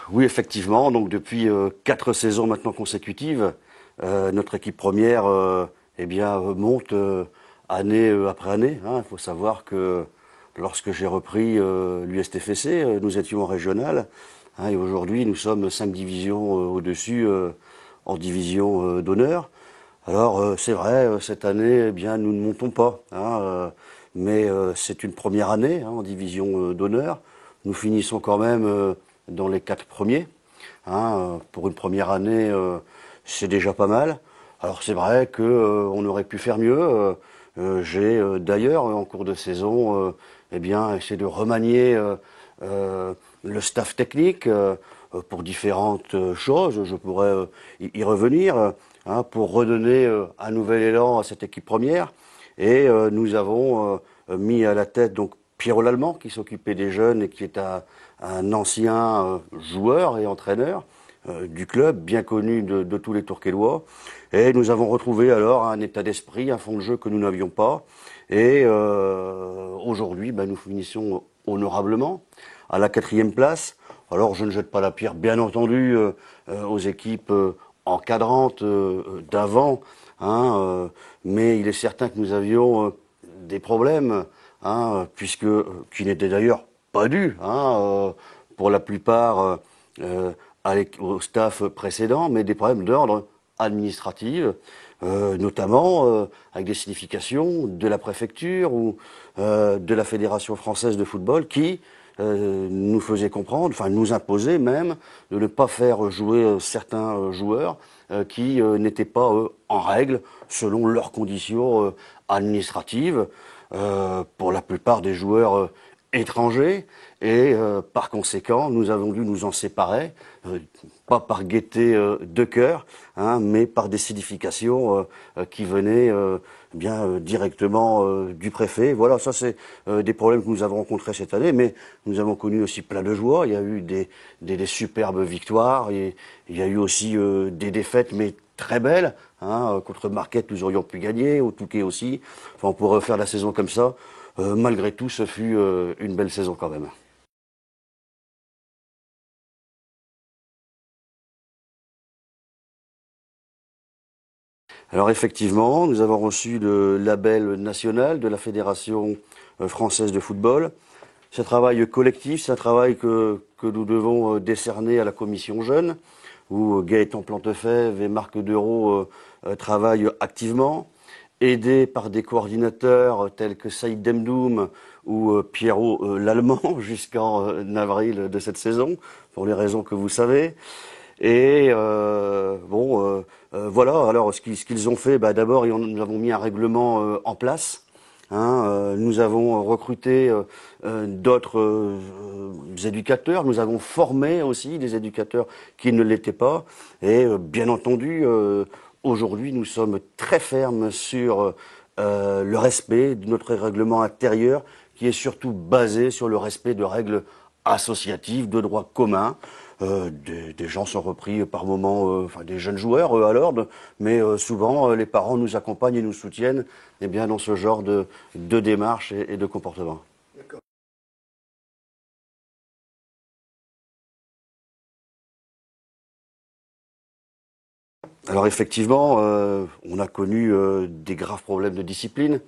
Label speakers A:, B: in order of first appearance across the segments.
A: Oui, effectivement. Donc depuis 4 saisons maintenant consécutives, notre équipe première, eh bien, monte année après année. Hein. Il faut savoir que lorsque j'ai repris l'USTFC, nous étions en régional, hein, et aujourd'hui nous sommes 5 divisions au-dessus en division d'honneur. Alors c'est vrai, cette année, eh bien, nous ne montons pas, hein, mais c'est une première année hein, en division d'honneur. Nous finissons quand même dans les 4 premiers. Hein, pour une première année, c'est déjà pas mal. Alors c'est vrai que on aurait pu faire mieux. J'ai d'ailleurs en cours de saison, eh bien, essayé de remanier le staff technique pour différentes choses. Je pourrais y revenir hein, pour redonner un nouvel élan à cette équipe première. Et nous avons mis à la tête donc Pierrot Lallemand qui s'occupait des jeunes et qui est un ancien joueur et entraîneur du club, bien connu de tous les Tourquellois. Et nous avons retrouvé alors un état d'esprit, un fond de jeu que nous n'avions pas. Et aujourd'hui, ben, nous finissons honorablement à la 4e place. Alors je ne jette pas la pierre, bien entendu, aux équipes encadrantes d'avant, hein, mais il est certain que nous avions des problèmes, hein, puisque qui n'étaient d'ailleurs pas dus, hein, pour la plupart au staff précédent, mais des problèmes d'ordre administratif, notamment avec des significations de la préfecture ou de la Fédération française de football qui nous faisait comprendre, enfin nous imposait même de ne pas faire jouer certains joueurs qui n'étaient pas en règle selon leurs conditions administratives, pour la plupart des joueurs étrangers, et par conséquent nous avons dû nous en séparer, pas par gaieté de cœur, hein, mais par des significations qui venaient bien directement du préfet. Voilà, ça c'est des problèmes que nous avons rencontrés cette année, mais nous avons connu aussi plein de joies. Il y a eu des superbes victoires, et il y a eu aussi des défaites, mais très belles. Hein, contre Marquette, nous aurions pu gagner, au Touquet aussi. Enfin, on pourrait faire la saison comme ça. Malgré tout, ce fut une belle saison quand même. Alors effectivement, nous avons reçu le label national de la Fédération française de football. C'est un travail collectif, c'est un travail que nous devons décerner à la commission jeune, où Gaëtan Plantefèvre et Marc Dereau travaillent activement, aidés par des coordinateurs tels que Saïd Demdoum ou Pierrot Lallemand jusqu'en avril de cette saison, pour les raisons que vous savez. Et voilà. Alors ce qu'ils ont fait, bah, d'abord nous avons mis un règlement en place. Hein, nous avons recruté d'autres éducateurs. Nous avons formé aussi des éducateurs qui ne l'étaient pas. Et bien entendu, aujourd'hui, nous sommes très fermes sur le respect de notre règlement intérieur, qui est surtout basé sur le respect de règles associatives, de droit commun. Des gens sont repris par moments, enfin des jeunes joueurs à l'ordre, mais souvent les parents nous accompagnent et nous soutiennent eh bien, dans ce genre de démarche et de comportement. Alors effectivement, on a connu des graves problèmes de discipline.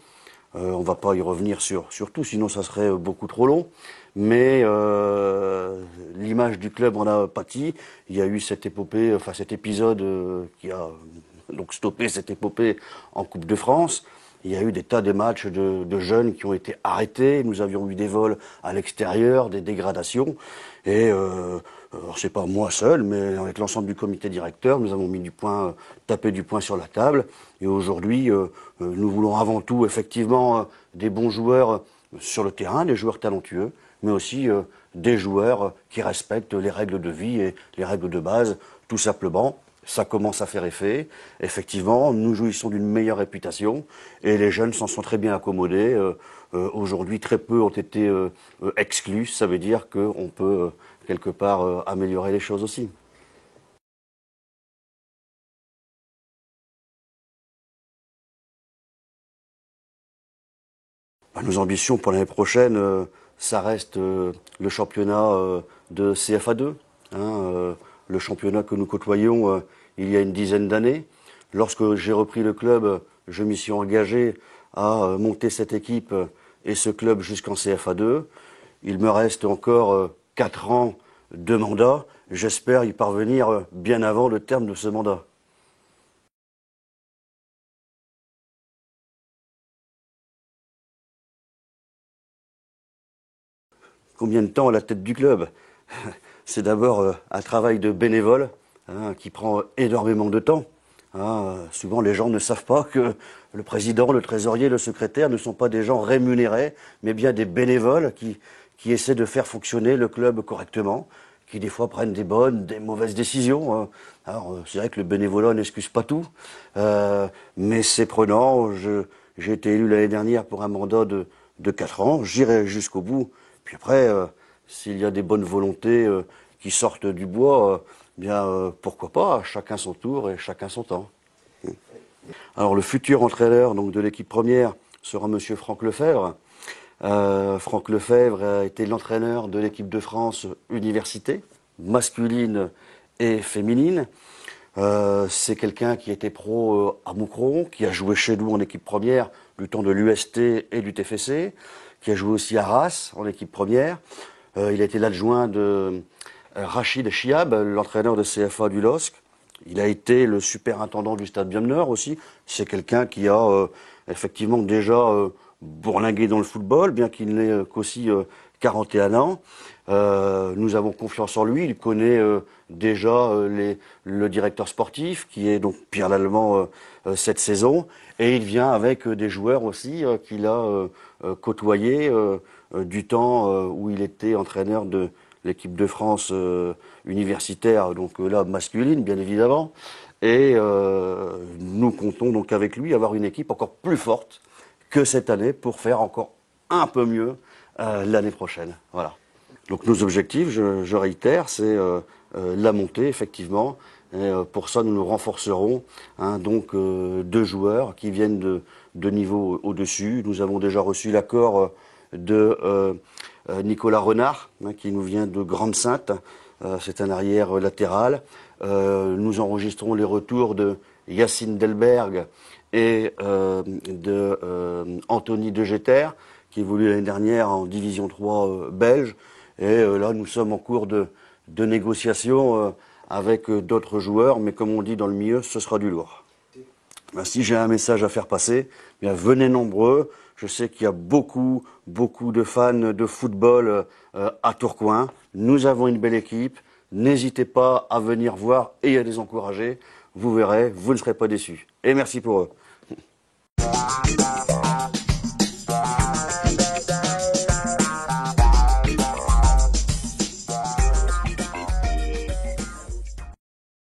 A: On ne va pas y revenir sur tout, sinon ça serait beaucoup trop long. Mais l'image du club en a pâti. Il y a eu cette épopée, enfin cet épisode qui a donc stoppé cette épopée en Coupe de France. Il y a eu des tas de matchs de jeunes qui ont été arrêtés. Nous avions eu des vols à l'extérieur, des dégradations. Et c'est pas moi seul, mais avec l'ensemble du comité directeur, nous avons mis du poing, tapé du poing sur la table. Et aujourd'hui, nous voulons avant tout effectivement des bons joueurs sur le terrain, des joueurs talentueux, mais aussi des joueurs qui respectent les règles de vie et les règles de base, tout simplement. ça commence à faire effet. Effectivement, nous jouissons d'une meilleure réputation et les jeunes s'en sont très bien accommodés. Aujourd'hui, très peu ont été exclus. Ça veut dire qu'on peut quelque part améliorer les choses aussi. Nos ambitions pour l'année prochaine, ça reste le championnat de CFA2, hein, le championnat que nous côtoyons il y a une dizaine d'années. Lorsque j'ai repris le club, je m'y suis engagé à monter cette équipe et ce club jusqu'en CFA2. Il me reste encore 4 ans de mandat. J'espère y parvenir bien avant le terme de ce mandat. Combien de temps à la tête du club? C'est d'abord un travail de bénévole, hein, qui prend énormément de temps. Hein. Souvent, les gens ne savent pas que le président, le trésorier, le secrétaire ne sont pas des gens rémunérés, mais bien des bénévoles qui essaient de faire fonctionner le club correctement, qui des fois prennent des bonnes, des mauvaises décisions. Hein. Alors, c'est vrai que le bénévolat n'excuse pas tout, mais c'est prenant. J'ai été élu l'année dernière pour un mandat de 4 ans. J'irai jusqu'au bout. Puis après, s'il y a des bonnes volontés qui sortent du bois, pourquoi pas, chacun son tour et chacun son temps. Alors le futur entraîneur donc, de l'équipe première sera monsieur Franck Lefebvre. Franck Lefebvre a été l'entraîneur de l'équipe de France université, masculine et féminine. C'est quelqu'un qui était pro à Moucron, qui a joué chez nous en équipe première du temps de l'UST et du TFC, qui a joué aussi à Reims en équipe première. Il a été l'adjoint de Rachid Chiab, l'entraîneur de CFA du LOSC. Il a été le superintendant du Stade Bienmeneur aussi. C'est quelqu'un qui a effectivement déjà bourlingué dans le football, bien qu'il n'ait qu'aussi 41 ans. Nous avons confiance en lui. Il connaît déjà le directeur sportif, qui est donc Pierre Lallemand cette saison. Et il vient avec des joueurs aussi qu'il a côtoyés du temps où il était entraîneur de l'équipe de France universitaire, donc là masculine bien évidemment. Et nous comptons donc avec lui avoir une équipe encore plus forte que cette année pour faire encore un peu mieux l'année prochaine. Voilà. Donc nos objectifs, je réitère, c'est la montée effectivement. Et pour ça, nous nous renforcerons, hein, donc 2 joueurs qui viennent de niveau au-dessus. Nous avons déjà reçu l'accord de Nicolas Renard, hein, qui nous vient de Grande-Sainte. C'est un arrière latéral. Nous enregistrons les retours de Yacine Delberg et de Anthony De Geter, qui évolue l'année dernière en Division 3 belge. Et là, nous sommes en cours de négociation avec d'autres joueurs, mais comme on dit dans le milieu, ce sera du lourd. Si j'ai un message à faire passer, bien venez nombreux. Je sais qu'il y a beaucoup de fans de football à Tourcoing. Nous avons une belle équipe. N'hésitez pas à venir voir et à les encourager. Vous verrez, vous ne serez pas déçus. Et merci pour eux.